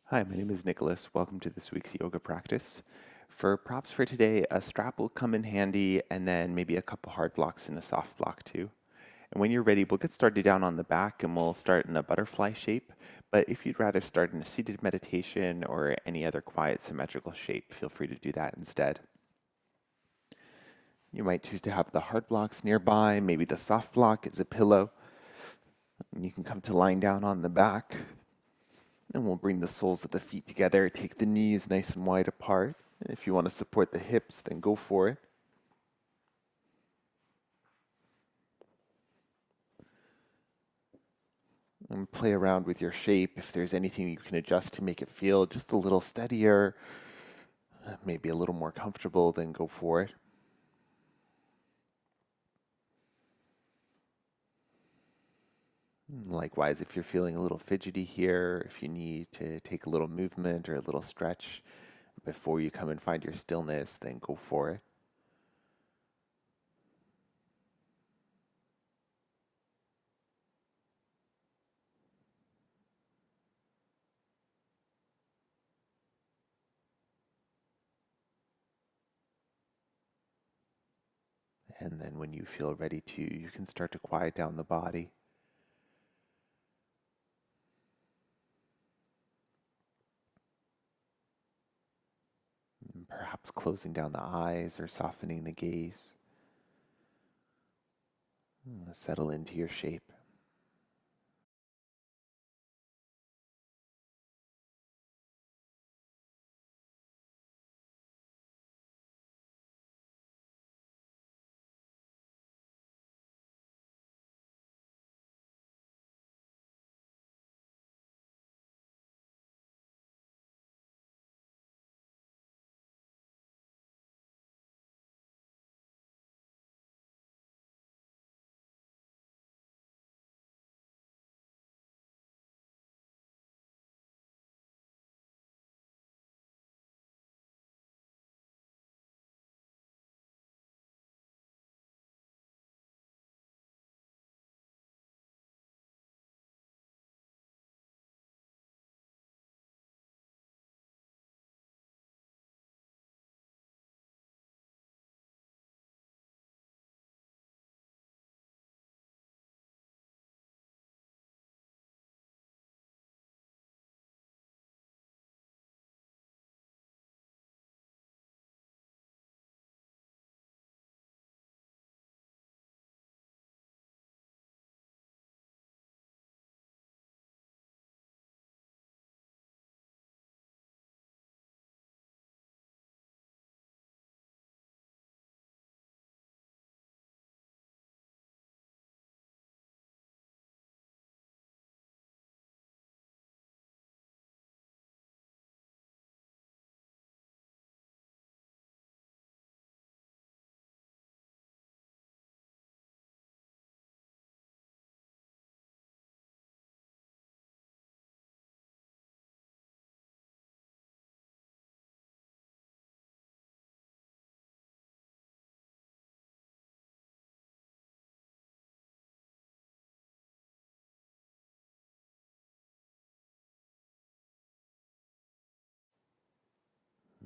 Hi, my name is Nicholas. Welcome to this week's yoga practice. For props for today, a strap will come in handy and then maybe a couple hard blocks and a soft block too. And when you're ready, we'll get started down on the back and we'll start in a butterfly shape. But if you'd rather start in a seated meditation or any other quiet symmetrical shape, feel free to do that instead. You might choose to have the hard blocks nearby, maybe the soft block is a pillow. And you can come to lying down on the back. And we'll bring the soles of the feet together, take the knees nice and wide apart. And if you want to support the hips, then go for it. And play around with your shape. If there's anything you can adjust to make it feel just a little steadier, maybe a little more comfortable, then go for it. Likewise, if you're feeling a little fidgety here, if you need to take a little movement or a little stretch before you come and find your stillness, then go for it. And then when you feel ready to, you can start to quiet down the body. Perhaps closing down the eyes or softening the gaze. Settle into your shape.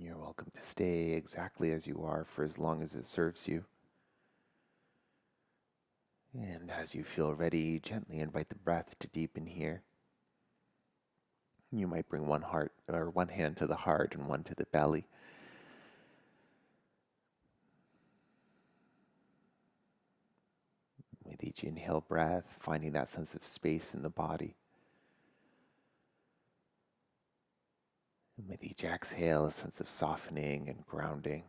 You're welcome to stay exactly as you are for as long as it serves you. And as you feel ready, gently invite the breath to deepen here. You might bring one hand to the heart and one to the belly. With each inhale breath, finding that sense of space in the body. And with each exhale, a sense of softening and grounding.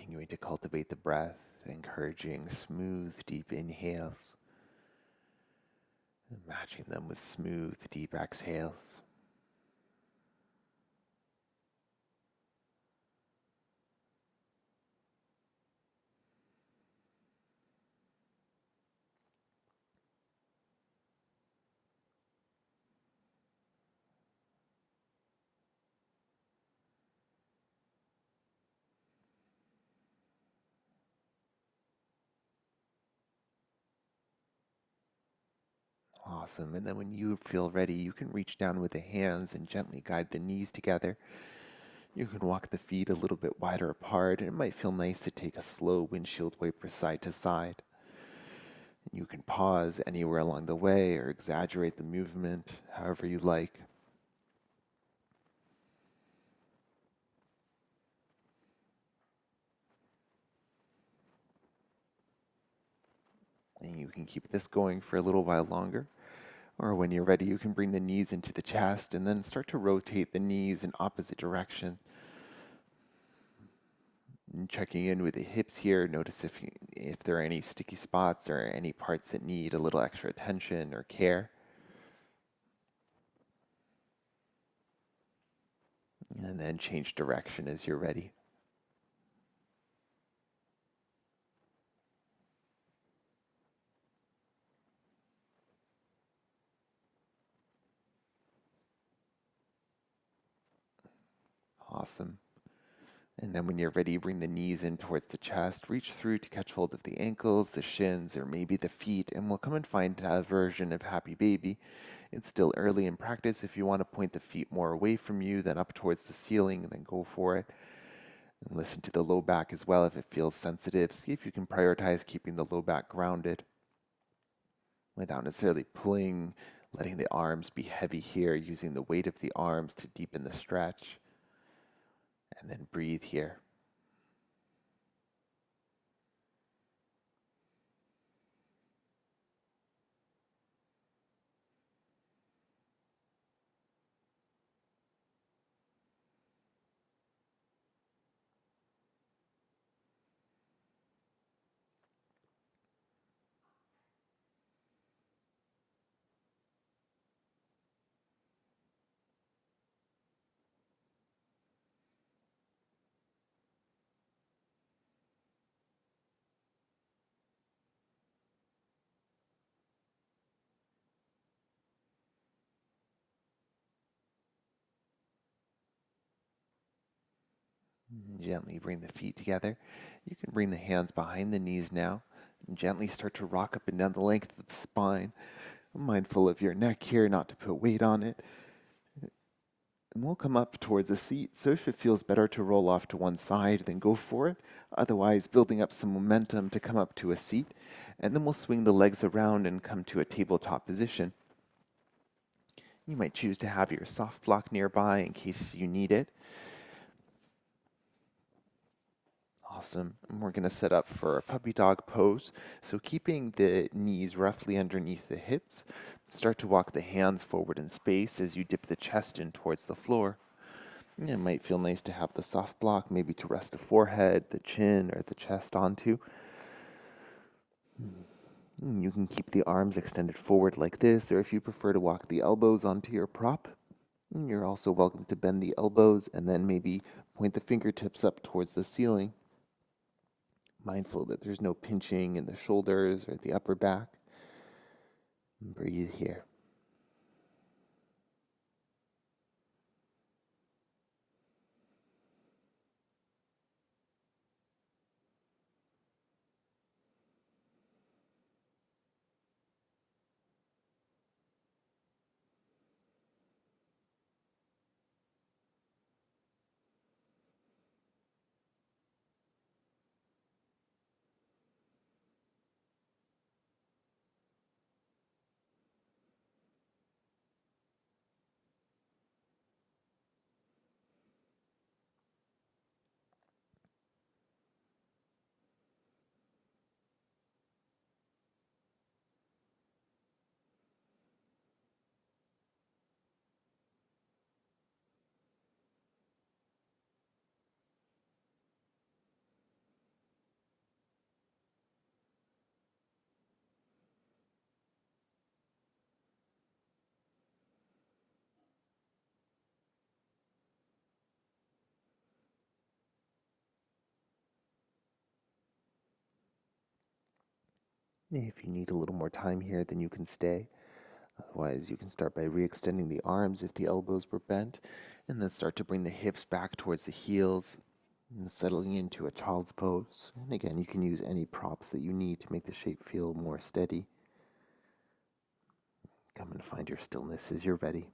Continuing to cultivate the breath, encouraging smooth, deep inhales, and matching them with smooth, deep exhales. Awesome. And then when you feel ready, you can reach down with the hands and gently guide the knees together. You can walk the feet a little bit wider apart, and it might feel nice to take a slow windshield wiper side to side. You can pause anywhere along the way or exaggerate the movement however you like. And you can keep this going for a little while longer. Or when you're ready, you can bring the knees into the chest and then start to rotate the knees in opposite direction. And checking in with the hips here, notice if there are any sticky spots or any parts that need a little extra attention or care. And then change direction as you're ready. Awesome. And then when you're ready, bring the knees in towards the chest, reach through to catch hold of the ankles, the shins, or maybe the feet, and we'll come and find a version of Happy Baby. It's still early in practice. If you want to point the feet more away from you than up towards the ceiling, then go for it. And listen to the low back as well if it feels sensitive. See if you can prioritize keeping the low back grounded without necessarily pulling, letting the arms be heavy here, using the weight of the arms to deepen the stretch. And then breathe here. Gently bring the feet together. You can bring the hands behind the knees now and gently start to rock up and down the length of the spine. Mindful of your neck here, not to put weight on it. And we'll come up towards a seat, so if it feels better to roll off to one side, then go for it. Otherwise, building up some momentum to come up to a seat. And then we'll swing the legs around and come to a tabletop position. You might choose to have your soft block nearby in case you need it. Awesome. And we're going to set up for a puppy dog pose. So keeping the knees roughly underneath the hips, start to walk the hands forward in space as you dip the chest in towards the floor. And it might feel nice to have the soft block, maybe to rest the forehead, the chin, or the chest onto. You can keep the arms extended forward like this, or if you prefer to walk the elbows onto your prop, you're also welcome to bend the elbows and then maybe point the fingertips up towards the ceiling. Mindful that there's no pinching in the shoulders or the upper back. And breathe here. If you need a little more time here, then you can stay. Otherwise, you can start by re-extending the arms if the elbows were bent, and then start to bring the hips back towards the heels, and settling into a child's pose. And again, you can use any props that you need to make the shape feel more steady. Come and find your stillness as you're ready.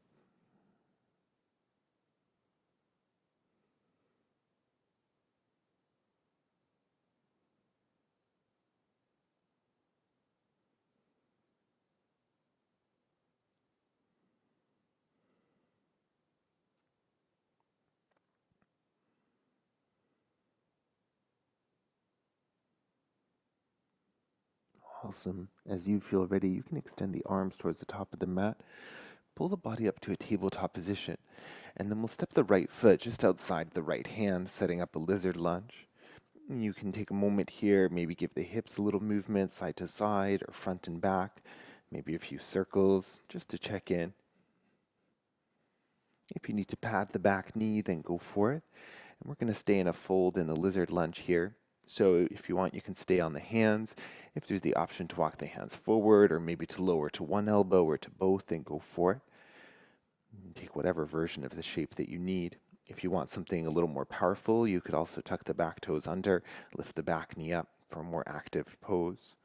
Awesome. As you feel ready, you can extend the arms towards the top of the mat. Pull the body up to a tabletop position, and then we'll step the right foot just outside the right hand, setting up a lizard lunge. You can take a moment here, maybe give the hips a little movement side to side or front and back, maybe a few circles just to check in. If you need to pad the back knee, then go for it. And we're going to stay in a fold in the lizard lunge here. So if you want, you can stay on the hands. If there's the option to walk the hands forward or maybe to lower to one elbow or to both, then go for it. Take whatever version of the shape that you need. If you want something a little more powerful, you could also tuck the back toes under, lift the back knee up for a more active pose.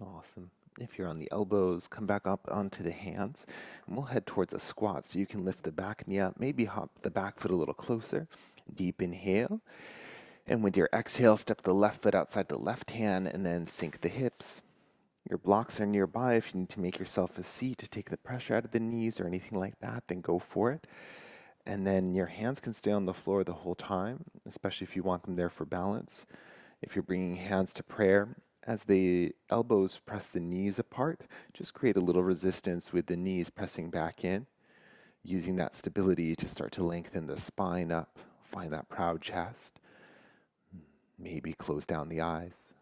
Awesome. If you're on the elbows, come back up onto the hands, and we'll head towards a squat. So you can lift the back knee up, maybe hop the back foot a little closer. Deep inhale. And with your exhale, step the left foot outside the left hand and then sink the hips. Your blocks are nearby. If you need to make yourself a seat to take the pressure out of the knees or anything like that, then go for it. And then your hands can stay on the floor the whole time, especially if you want them there for balance. If you're bringing hands to prayer, as the elbows press the knees apart, just create a little resistance with the knees pressing back in, using that stability to start to lengthen the spine up, find that proud chest. Maybe close down the eyes.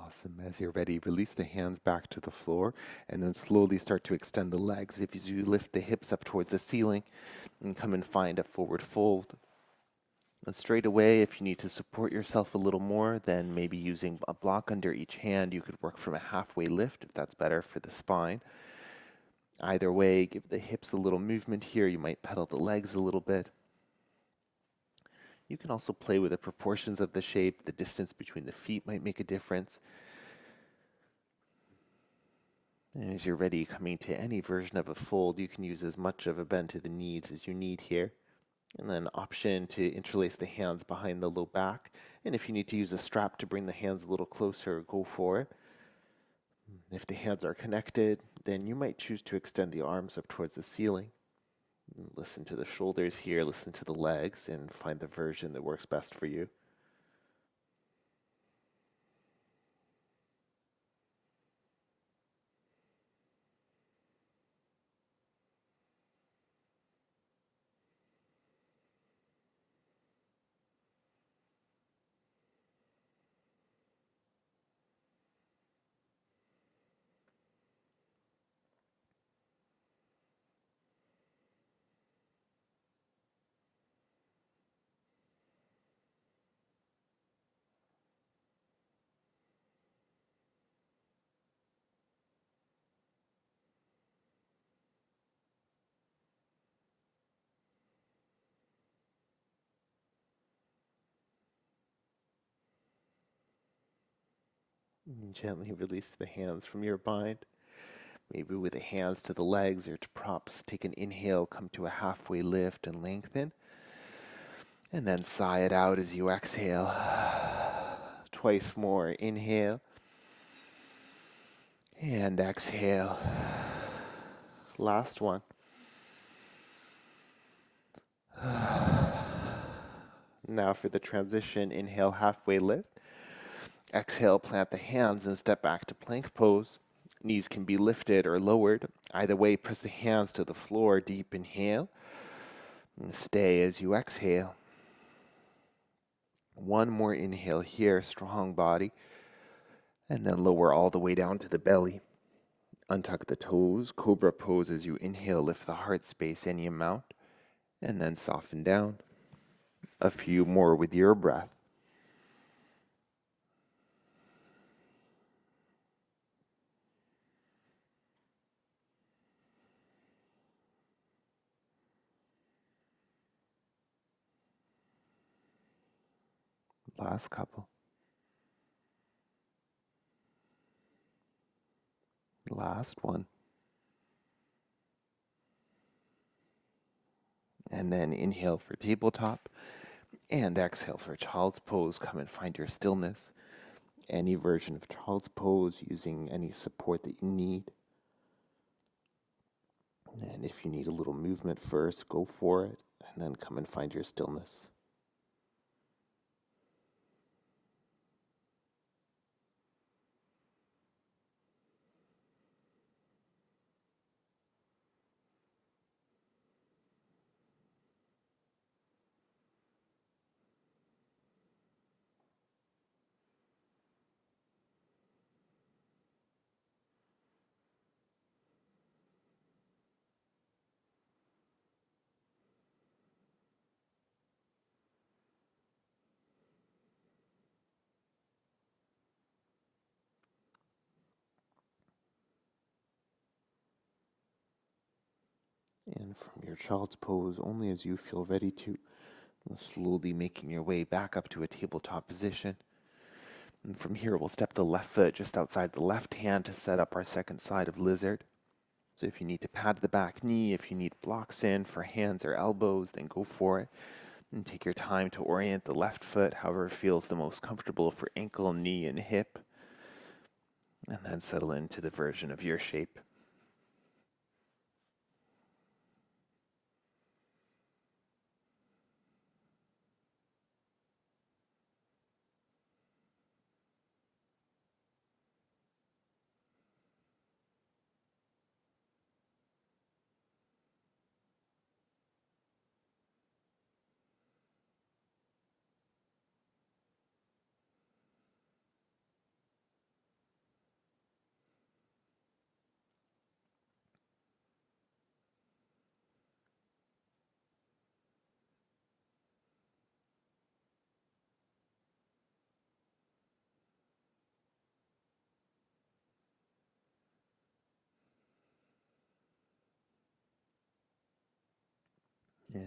Awesome. As you're ready, release the hands back to the floor and then slowly start to extend the legs. If you lift the hips up towards the ceiling and come and find a forward fold. And straight away, if you need to support yourself a little more, then maybe using a block under each hand, you could work from a halfway lift if that's better for the spine. Either way, give the hips a little movement here. You might pedal the legs a little bit. You can also play with the proportions of the shape. The distance between the feet might make a difference. And as you're ready, coming to any version of a fold, you can use as much of a bend to the knees as you need here. And then option to interlace the hands behind the low back. And if you need to use a strap to bring the hands a little closer, go for it. If the hands are connected, then you might choose to extend the arms up towards the ceiling. Listen to the shoulders here, listen to the legs, and find the version that works best for you. And gently release the hands from your bind. Maybe with the hands to the legs or to props, take an inhale, come to a halfway lift and lengthen. And then sigh it out as you exhale. Twice more. Inhale and exhale. Last one. Now for the transition, inhale, halfway lift. Exhale, plant the hands and step back to plank pose. Knees can be lifted or lowered. Either way, press the hands to the floor. Deep inhale. And stay as you exhale. One more inhale here, strong body. And then lower all the way down to the belly. Untuck the toes, cobra pose as you inhale, lift the heart space any amount. And then soften down. A few more with your breath. Last couple. Last one. And then inhale for tabletop and exhale for child's pose. Come and find your stillness. Any version of child's pose using any support that you need. And if you need a little movement first, go for it, and then come and find your stillness. And from your child's pose, only as you feel ready to, slowly making your way back up to a tabletop position. And from here, we'll step the left foot just outside the left hand to set up our second side of lizard. So if you need to pad the back knee, if you need blocks in for hands or elbows, then go for it. And take your time to orient the left foot however feels the most comfortable for ankle, knee, and hip. And then settle into the version of your shape.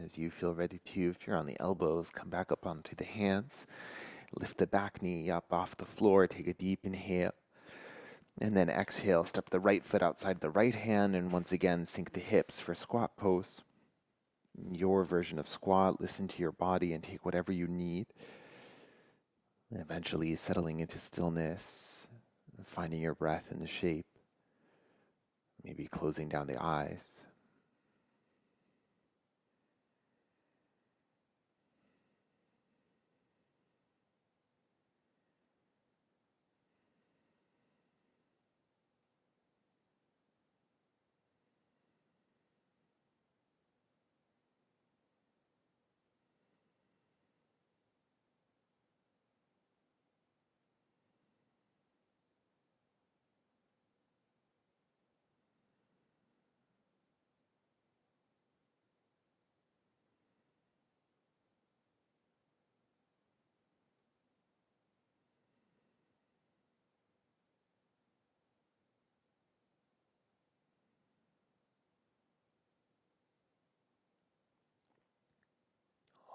As you feel ready to, if you're on the elbows, come back up onto the hands. Lift the back knee up off the floor. Take a deep inhale. And then exhale, step the right foot outside the right hand, and once again, sink the hips for squat pose. Your version of squat, listen to your body and take whatever you need. And eventually settling into stillness, finding your breath in the shape. Maybe closing down the eyes.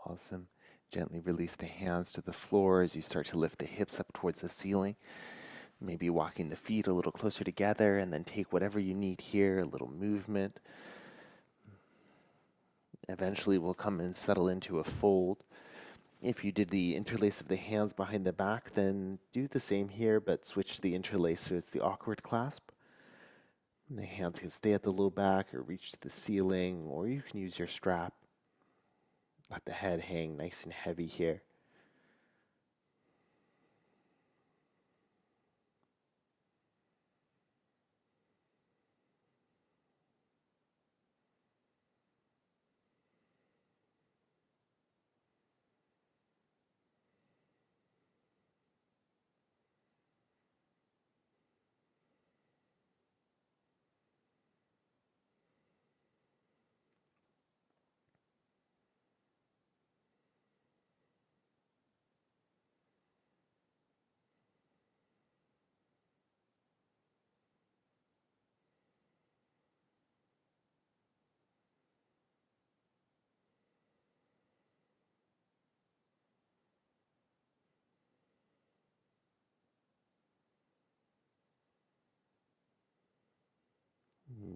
Awesome. Gently release the hands to the floor as you start to lift the hips up towards the ceiling. Maybe walking the feet a little closer together and then take whatever you need here, a little movement. Eventually we'll come and settle into a fold. If you did the interlace of the hands behind the back, then do the same here, but switch the interlace so it's the awkward clasp. And the hands can stay at the low back or reach to the ceiling, or you can use your strap. Let the head hang nice and heavy here.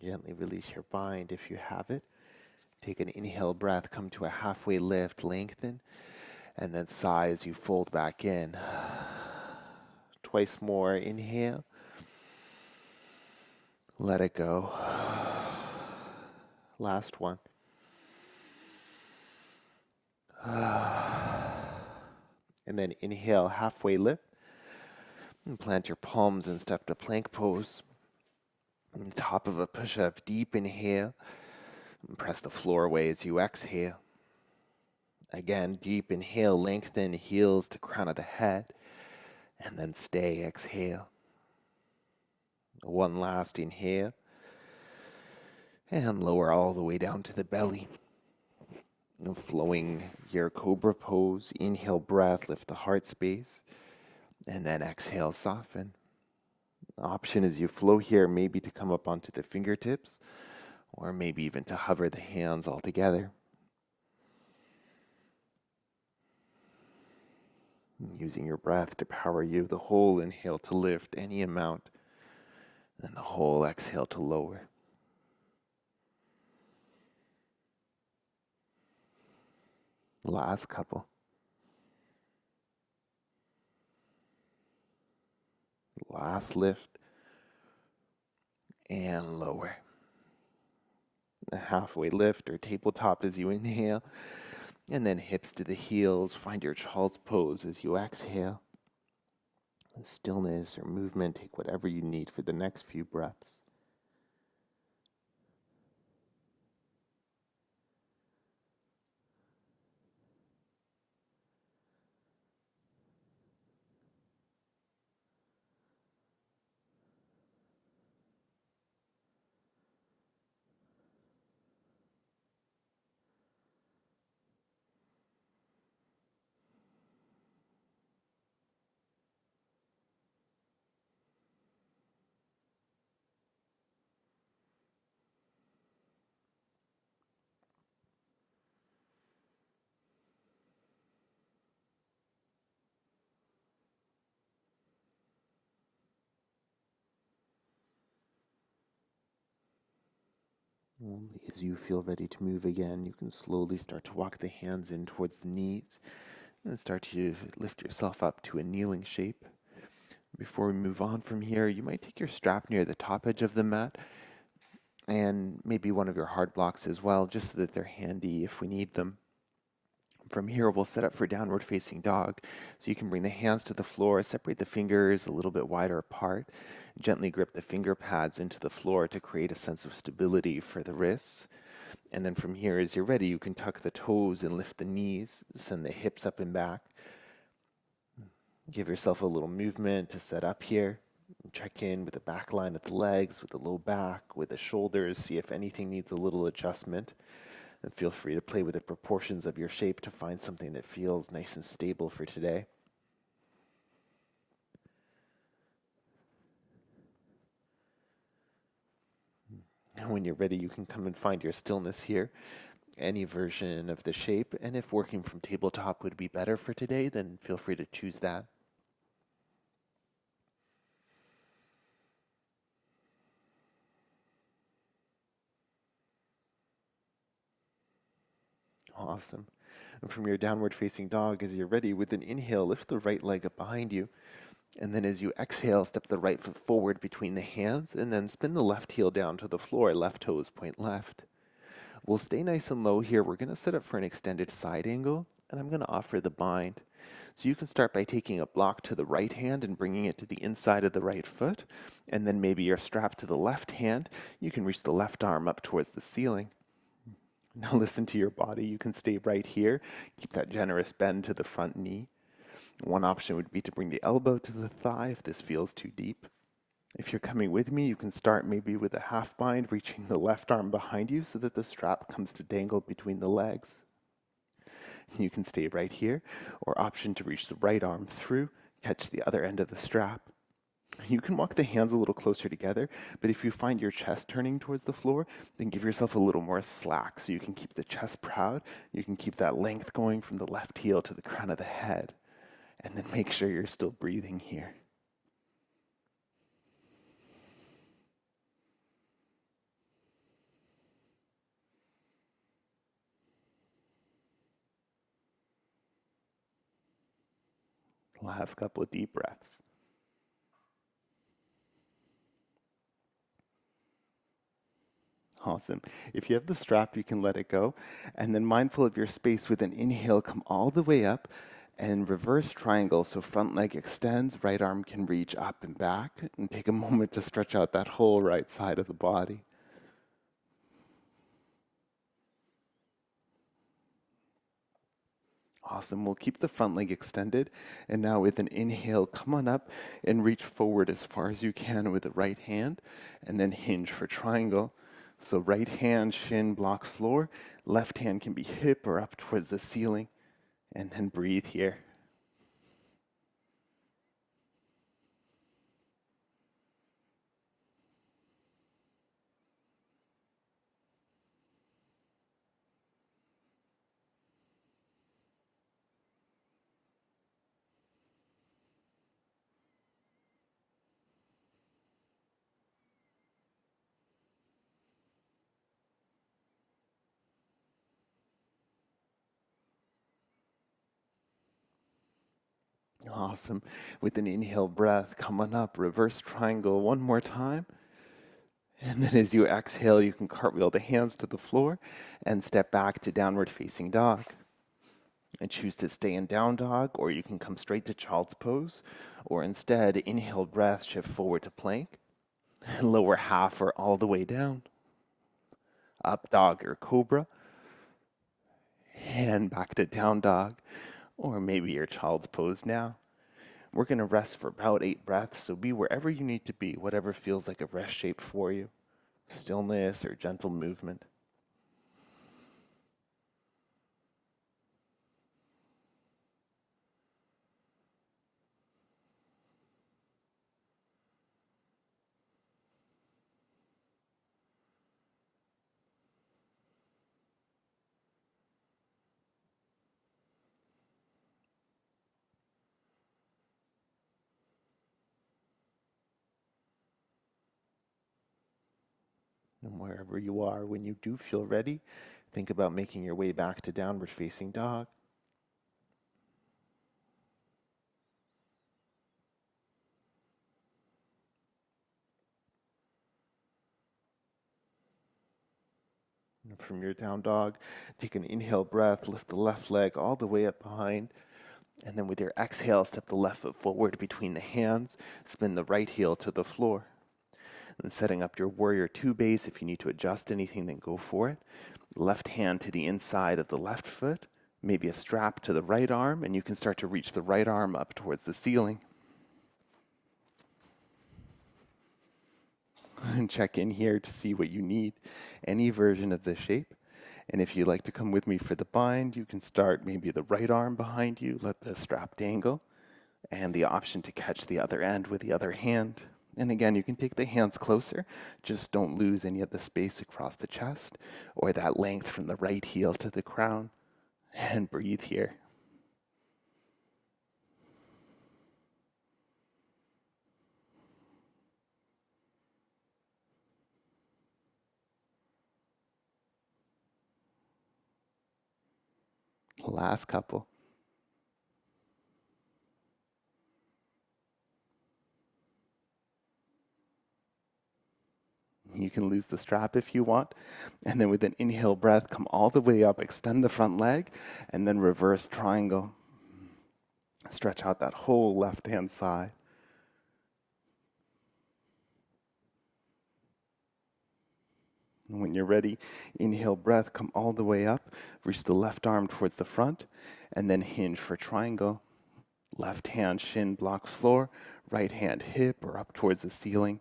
Gently release your bind if you have it. Take an inhale breath, come to a halfway lift, lengthen, and then sigh as you fold back in. Twice more, inhale. Let it go. Last one. And then inhale, halfway lift. And plant your palms and step to plank pose. On top of a push-up, deep inhale. And press the floor away as you exhale. Again, deep inhale, lengthen heels to crown of the head. And then stay, exhale. One last inhale. And lower all the way down to the belly. Flowing your cobra pose. Inhale, breath, lift the heart space. And then exhale, soften. The option as you flow here maybe to come up onto the fingertips, or maybe even to hover the hands all together. Using your breath to power you, the whole inhale to lift any amount, and the whole exhale to lower. Last couple. Last lift. And lower. A halfway lift or tabletop as you inhale. And then hips to the heels. Find your child's pose as you exhale. Stillness or movement, take whatever you need for the next few breaths. Only as you feel ready to move again, you can slowly start to walk the hands in towards the knees and start to lift yourself up to a kneeling shape. Before we move on from here, you might take your strap near the top edge of the mat and maybe one of your hard blocks as well, just so that they're handy if we need them. From here, we'll set up for downward facing dog. So you can bring the hands to the floor, separate the fingers a little bit wider apart, gently grip the finger pads into the floor to create a sense of stability for the wrists. And then from here, as you're ready, you can tuck the toes and lift the knees, send the hips up and back. Give yourself a little movement to set up here. Check in with the back line of the legs, with the low back, with the shoulders, see if anything needs a little adjustment. And feel free to play with the proportions of your shape to find something that feels nice and stable for today. And when you're ready, you can come and find your stillness here. Any version of the shape, and if working from tabletop would be better for today, then feel free to choose that. Awesome. And from your downward facing dog, as you're ready, with an inhale, lift the right leg up behind you. And then as you exhale, step the right foot forward between the hands, and then spin the left heel down to the floor. Left toes point left. We'll stay nice and low here. We're going to set up for an extended side angle, and I'm going to offer the bind. So you can start by taking a block to the right hand and bringing it to the inside of the right foot, and then maybe you're strapped to the left hand. You can reach the left arm up towards the ceiling. Now listen to your body. You can stay right here. Keep that generous bend to the front knee. One option would be to bring the elbow to the thigh if this feels too deep. If you're coming with me, you can start maybe with a half bind, reaching the left arm behind you so that the strap comes to dangle between the legs. You can stay right here, or option to reach the right arm through, catch the other end of the strap. You can walk the hands a little closer together, but if you find your chest turning towards the floor, then give yourself a little more slack so you can keep the chest proud. You can keep that length going from the left heel to the crown of the head. And then make sure you're still breathing here. Last couple of deep breaths. Awesome. If you have the strap, you can let it go. And then mindful of your space with an inhale, come all the way up and reverse triangle. So front leg extends, right arm can reach up and back. And take a moment to stretch out that whole right side of the body. Awesome. We'll keep the front leg extended. And now with an inhale, come on up and reach forward as far as you can with the right hand. And then hinge for triangle. So right hand, shin, block floor. Left hand can be hip or up towards the ceiling. And then breathe here. Awesome. With an inhale breath, come on up, reverse triangle one more time. And then as you exhale, you can cartwheel the hands to the floor and step back to downward facing dog. And choose to stay in down dog, or you can come straight to child's pose, or instead, inhale breath, shift forward to plank, and lower half or all the way down. Up dog or cobra, and back to down dog, or maybe your child's pose now. We're going to rest for about 8 breaths, so be wherever you need to be, whatever feels like a rest shape for you. Stillness or gentle movement. And wherever you are, when you do feel ready, think about making your way back to downward facing dog. And from your down dog, take an inhale breath, lift the left leg all the way up behind. And then with your exhale, step the left foot forward between the hands, spin the right heel to the floor. And setting up your warrior 2 base, if you need to adjust anything, then go for it. Left hand to the inside of the left foot, maybe a strap to the right arm, and you can start to reach the right arm up towards the ceiling. And check in here to see what you need, any version of this shape. And if you'd like to come with me for the bind, you can start maybe the right arm behind you, let the strap dangle, and the option to catch the other end with the other hand. And again, you can take the hands closer, just don't lose any of the space across the chest or that length from the right heel to the crown. And breathe here. Last couple. You can lose the strap if you want. And then with an inhale breath, come all the way up, extend the front leg, and then reverse triangle. Stretch out that whole left-hand side. And when you're ready, inhale breath, come all the way up, reach the left arm towards the front, and then hinge for triangle. Left hand shin block floor, right hand hip or up towards the ceiling.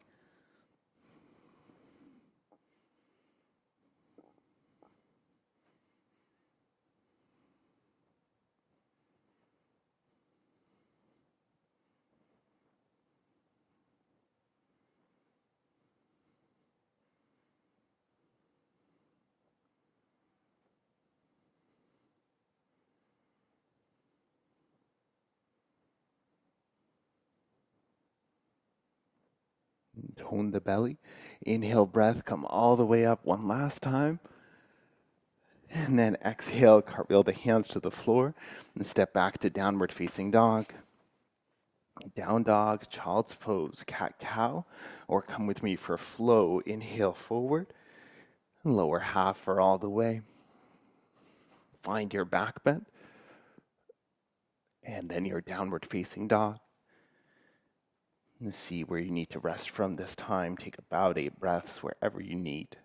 Tone the belly. Inhale breath, come all the way up one last time. And then exhale, cartwheel the hands to the floor and step back to downward facing dog. Down dog, child's pose, cat cow, or come with me for flow. Inhale forward, lower half for all the way. Find your back bend, and then your downward facing dog. And see where you need to rest from this time. Take about 8 breaths wherever you need.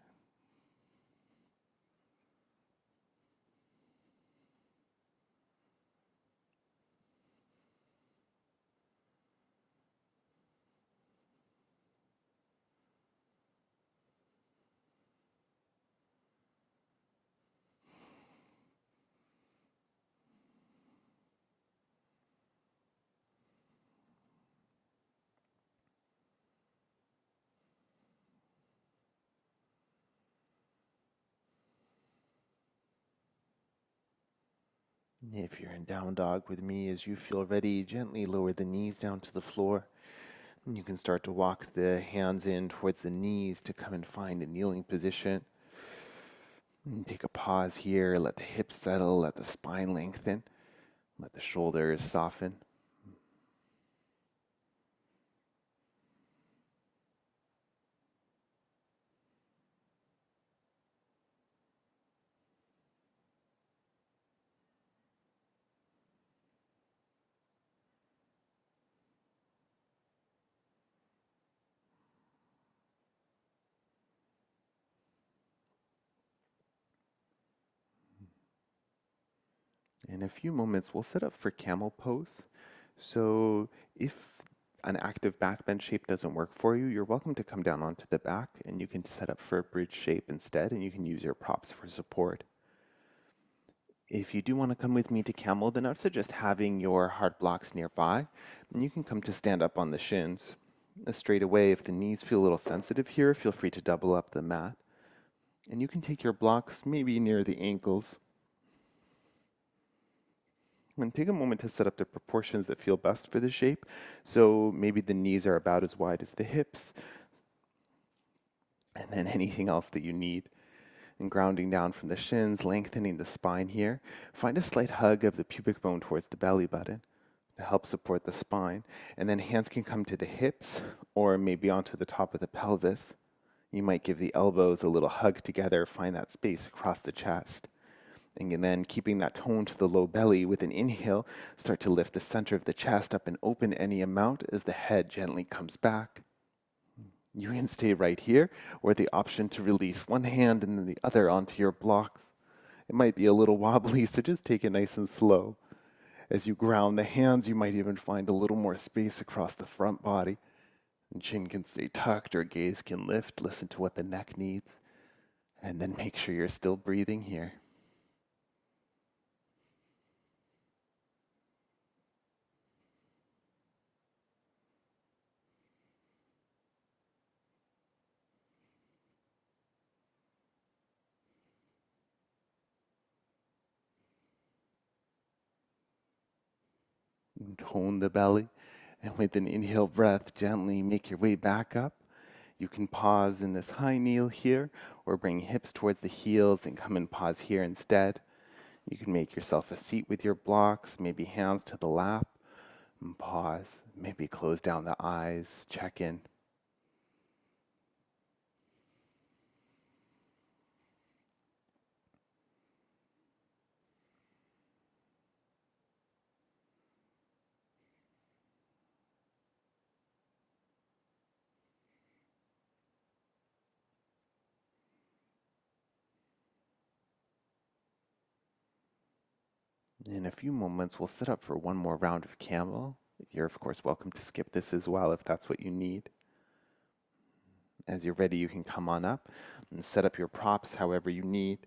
If you're in down dog with me, as you feel ready, gently lower the knees down to the floor. And you can start to walk the hands in towards the knees to come and find a kneeling position. And take a pause here, let the hips settle, let the spine lengthen, let the shoulders soften. In a few moments, we'll set up for camel pose. So if an active back bend shape doesn't work for you, you're welcome to come down onto the back and you can set up for a bridge shape instead, and you can use your props for support. If you do want to come with me to camel, then I'd suggest having your hard blocks nearby, and you can come to stand up on the shins. Straight away, if the knees feel a little sensitive here, feel free to double up the mat. And you can take your blocks maybe near the ankles. And take a moment to set up the proportions that feel best for the shape. So maybe the knees are about as wide as the hips. And then anything else that you need. And grounding down from the shins, lengthening the spine here. Find a slight hug of the pubic bone towards the belly button to help support the spine. And then hands can come to the hips or maybe onto the top of the pelvis. You might give the elbows a little hug together, find that space across the chest. And then keeping that tone to the low belly with an inhale, start to lift the center of the chest up and open any amount as the head gently comes back. You can stay right here, or the option to release one hand and then the other onto your blocks. It might be a little wobbly, so just take it nice and slow. As you ground the hands, you might even find a little more space across the front body. And chin can stay tucked or gaze can lift. Listen to what the neck needs. And then make sure you're still breathing here. And tone the belly. And with an inhale breath, gently make your way back up. You can pause in this high kneel here, or bring hips towards the heels and come and pause here instead. You can make yourself a seat with your blocks, maybe hands to the lap, and pause, maybe close down the eyes, check in. In a few moments, we'll sit up for one more round of camel. You're, of course, welcome to skip this as well if that's what you need. As you're ready, you can come on up and set up your props however you need.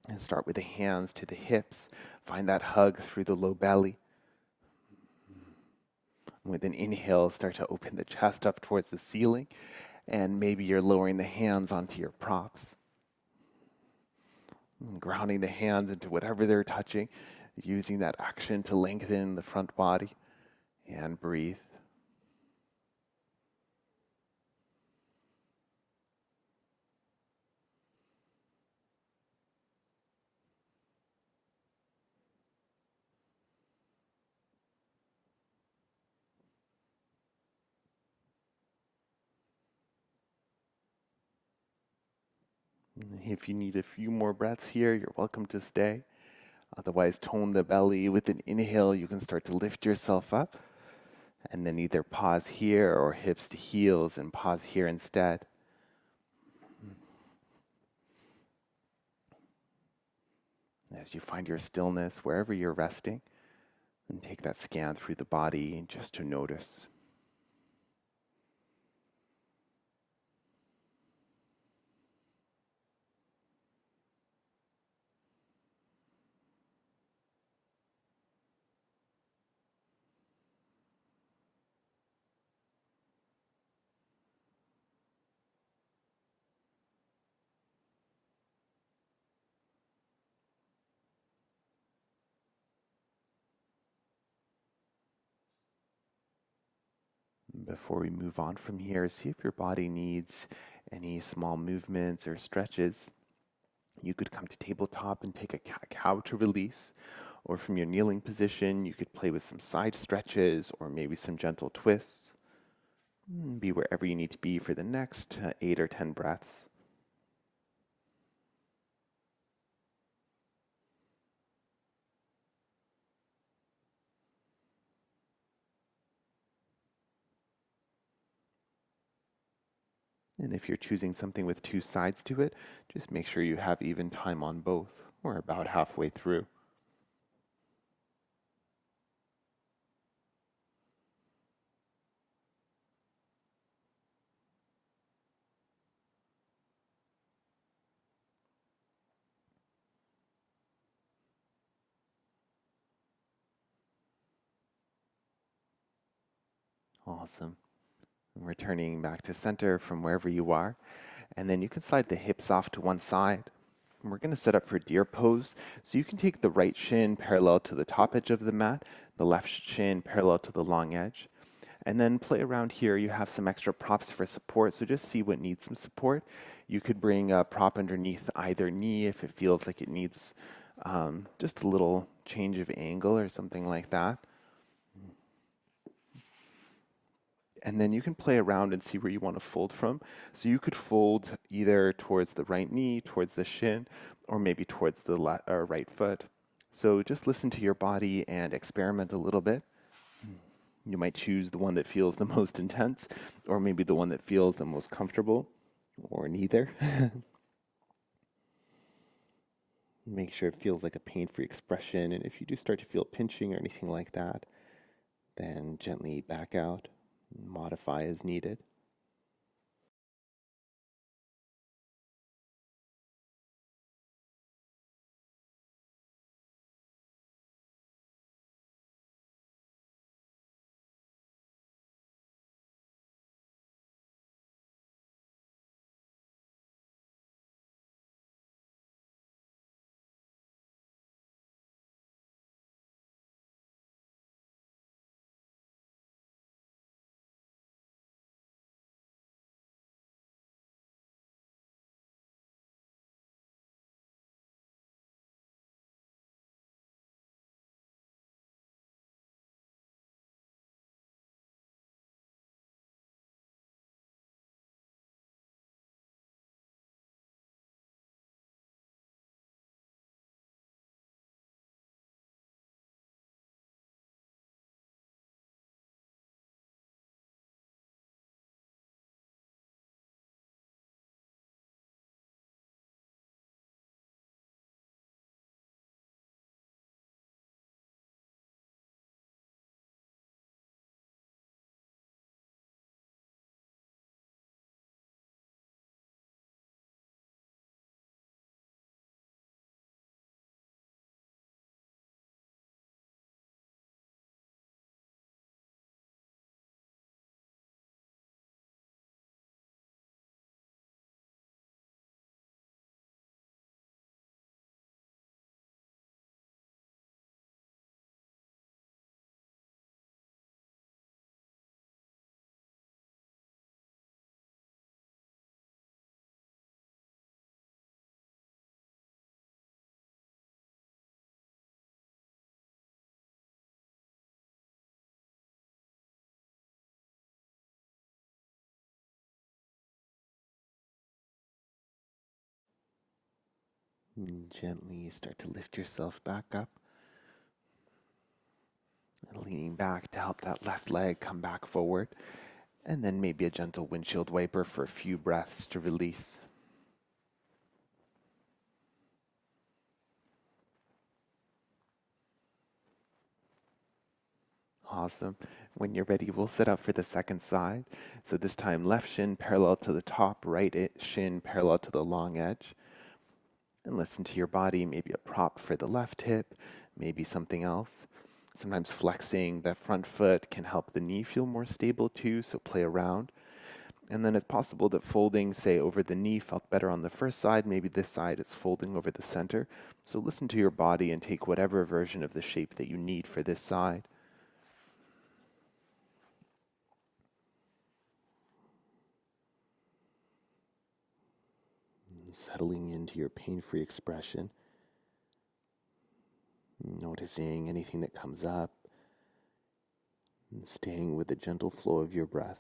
And start with the hands to the hips. Find that hug through the low belly. With an inhale, start to open the chest up towards the ceiling. And maybe you're lowering the hands onto your props. Grounding the hands into whatever they're touching, using that action to lengthen the front body, and breathe. If you need a few more breaths here, you're welcome to stay. Otherwise, tone the belly. With an inhale, you can start to lift yourself up. And then either pause here or hips to heels and pause here instead. As you find your stillness wherever you're resting, and take that scan through the body just to notice. Before we move on from here, see if your body needs any small movements or stretches. You could come to tabletop and take a cow to release, or from your kneeling position, you could play with some side stretches or maybe some gentle twists. Be wherever you need to be for the next 8 or 10 breaths. And if you're choosing something with 2 sides to it, just make sure you have even time on both, or about halfway through. Awesome. Returning back to center from wherever you are. And then you can slide the hips off to one side. And we're going to set up for deer pose. So you can take the right shin parallel to the top edge of the mat, the left shin parallel to the long edge. And then play around here. You have some extra props for support, so just see what needs some support. You could bring a prop underneath either knee if it feels like it needs just a little change of angle or something like that. And then you can play around and see where you want to fold from. So you could fold either towards the right knee, towards the shin, or maybe towards the right foot. So just listen to your body and experiment a little bit. You might choose the one that feels the most intense, or maybe the one that feels the most comfortable, or neither. Make sure it feels like a pain-free expression, and if you do start to feel pinching or anything like that, then gently back out, modify as needed. And gently start to lift yourself back up. And leaning back to help that left leg come back forward. And then maybe a gentle windshield wiper for a few breaths to release. Awesome. When you're ready, we'll set up for the second side. So this time, left shin parallel to the top, right shin parallel to the long edge. And listen to your body, maybe a prop for the left hip, maybe something else. Sometimes flexing the front foot can help the knee feel more stable too, so play around. And then it's possible that folding, say, over the knee felt better on the first side. Maybe this side is folding over the center. So listen to your body and take whatever version of the shape that you need for this side. Settling into your pain-free expression, noticing anything that comes up, and staying with the gentle flow of your breath.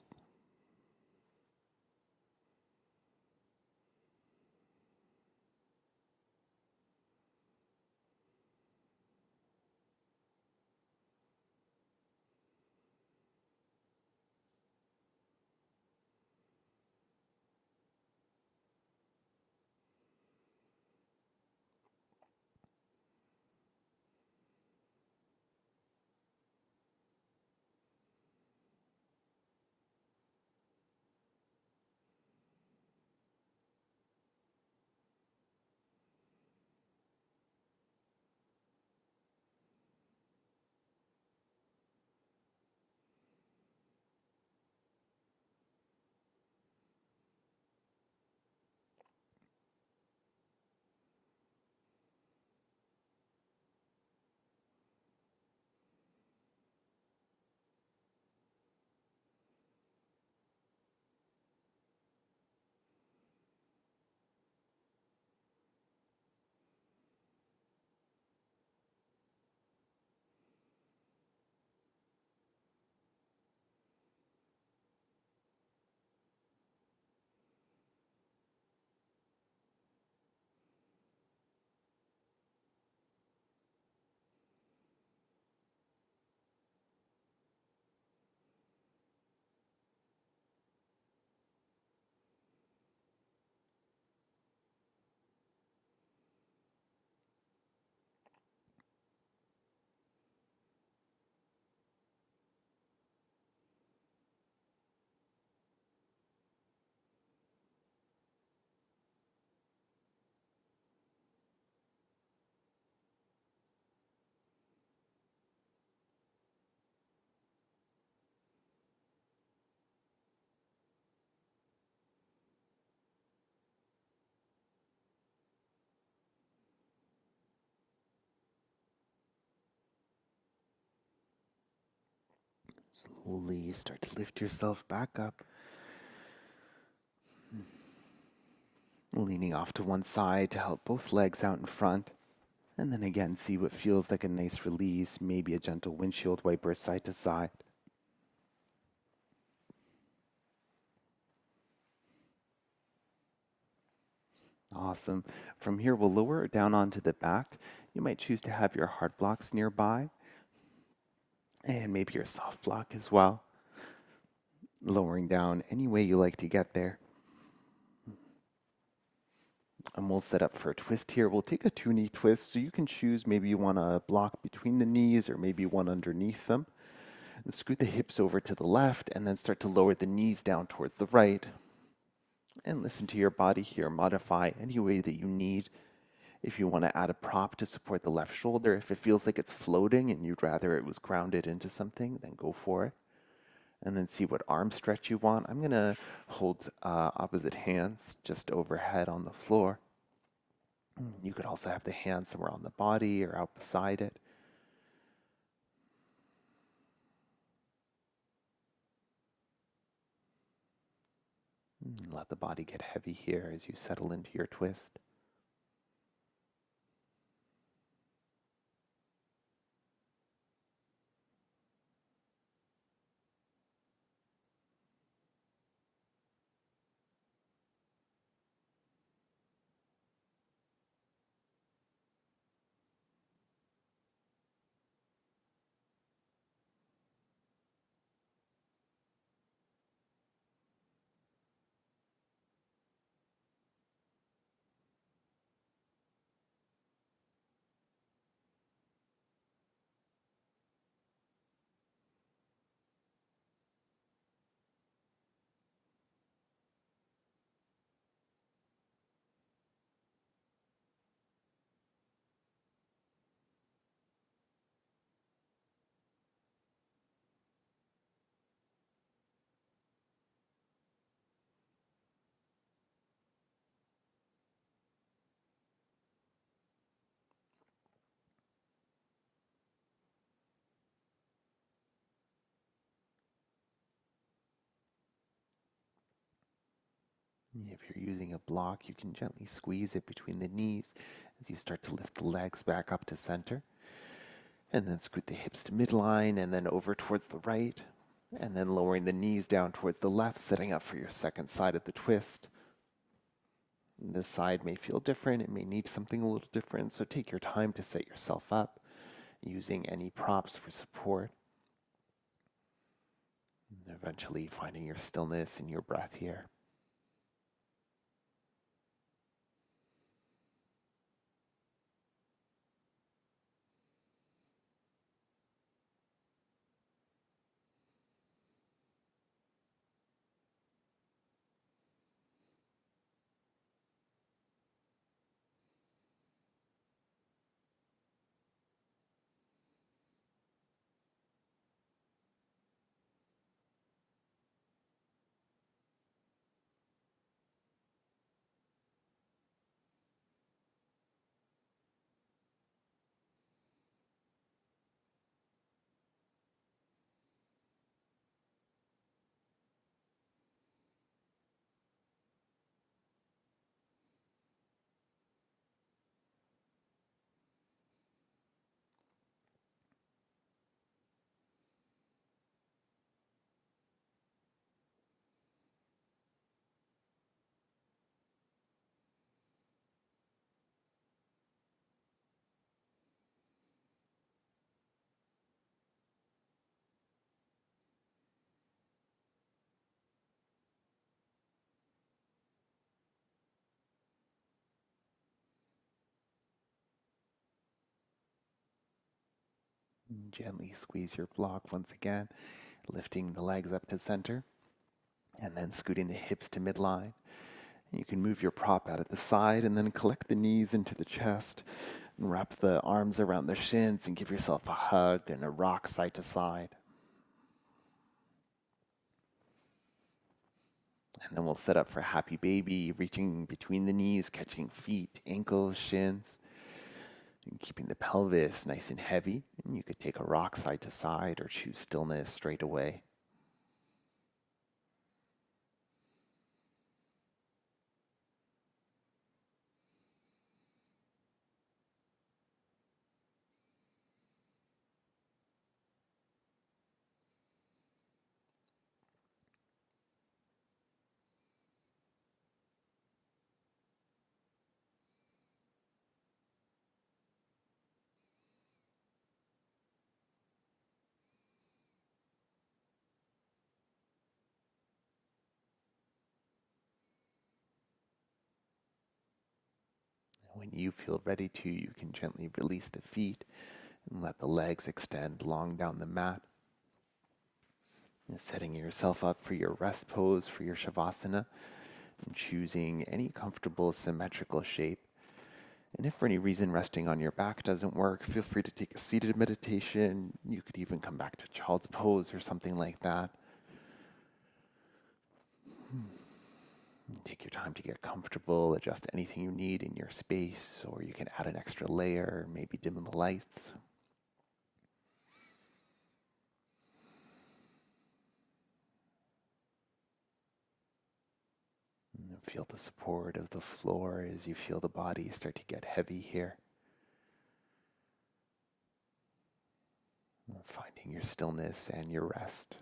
Slowly start to lift yourself back up, leaning off to one side to help both legs out in front. And then again, see what feels like a nice release, maybe a gentle windshield wiper side to side. Awesome. From here, we'll lower it down onto the back. You might choose to have your hard blocks nearby and maybe your soft block as well. Lowering down any way you like to get there. And we'll set up for a twist here. We'll take a two-knee twist, so you can choose maybe you want a block between the knees or maybe one underneath them. And scoot the hips over to the left and then start to lower the knees down towards the right. And listen to your body here. Modify any way that you need. If you want to add a prop to support the left shoulder, if it feels like it's floating and you'd rather it was grounded into something, then go for it. And then see what arm stretch you want. I'm going to hold opposite hands just overhead on the floor. You could also have the hand somewhere on the body or out beside it. Let the body get heavy here as you settle into your twist. If you're using a block, you can gently squeeze it between the knees as you start to lift the legs back up to center. And then scoot the hips to midline and then over towards the right. And then lowering the knees down towards the left, setting up for your second side of the twist. This side may feel different. It may need something a little different. So take your time to set yourself up using any props for support. And eventually finding your stillness and your breath here. Gently squeeze your block once again, lifting the legs up to center, and then scooting the hips to midline. You can move your prop out at the side and then collect the knees into the chest and wrap the arms around the shins and give yourself a hug and a rock side to side. And then we'll set up for happy baby, reaching between the knees, catching feet, ankles, shins, and keeping the pelvis nice and heavy. And you could take a rock side to side or choose stillness straight away. When you feel ready to, you can gently release the feet and let the legs extend long down the mat. And setting yourself up for your rest pose, for your Shavasana, and choosing any comfortable symmetrical shape. And if for any reason resting on your back doesn't work, feel free to take a seated meditation. You could even come back to child's pose or something like that. Take your time to get comfortable, adjust anything you need in your space, or you can add an extra layer, maybe dim the lights. And feel the support of the floor as you feel the body start to get heavy here. Finding your stillness and your rest.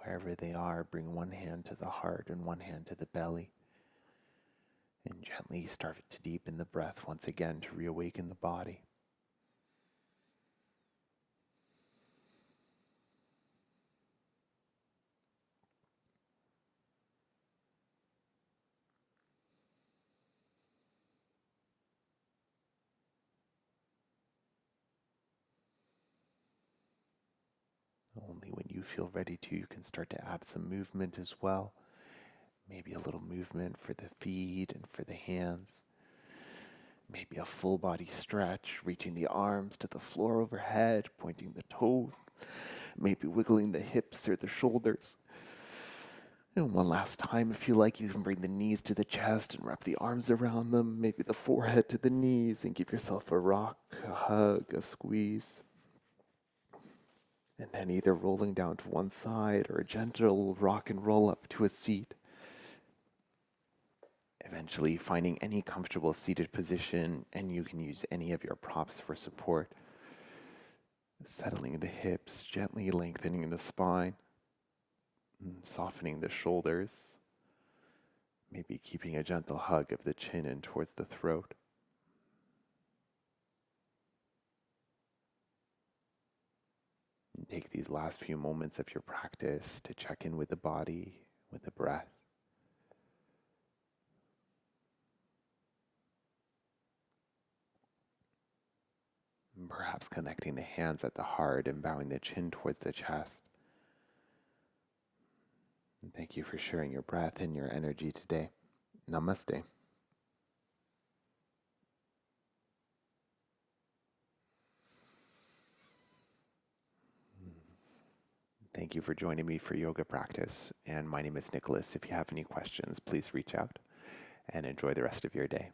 wherever they are, bring one hand to the heart and one hand to the belly. And gently start to deepen the breath once again to reawaken the body. Only when you feel ready to, you can start to add some movement as well. Maybe a little movement for the feet and for the hands. Maybe a full body stretch, reaching the arms to the floor overhead, pointing the toes. Maybe wiggling the hips or the shoulders. And one last time, if you like, you can bring the knees to the chest and wrap the arms around them. Maybe the forehead to the knees, and give yourself a rock, a hug, a squeeze. And then either rolling down to one side or a gentle rock and roll up to a seat. Eventually finding any comfortable seated position, and you can use any of your props for support. Settling the hips, gently lengthening the spine, and softening the shoulders. Maybe keeping a gentle hug of the chin in towards the throat. And take these last few moments of your practice to check in with the body, with the breath. And perhaps connecting the hands at the heart and bowing the chin towards the chest. And thank you for sharing your breath and your energy today. Namaste. Thank you for joining me for yoga practice. And my name is Nicholas. If you have any questions, please reach out and enjoy the rest of your day.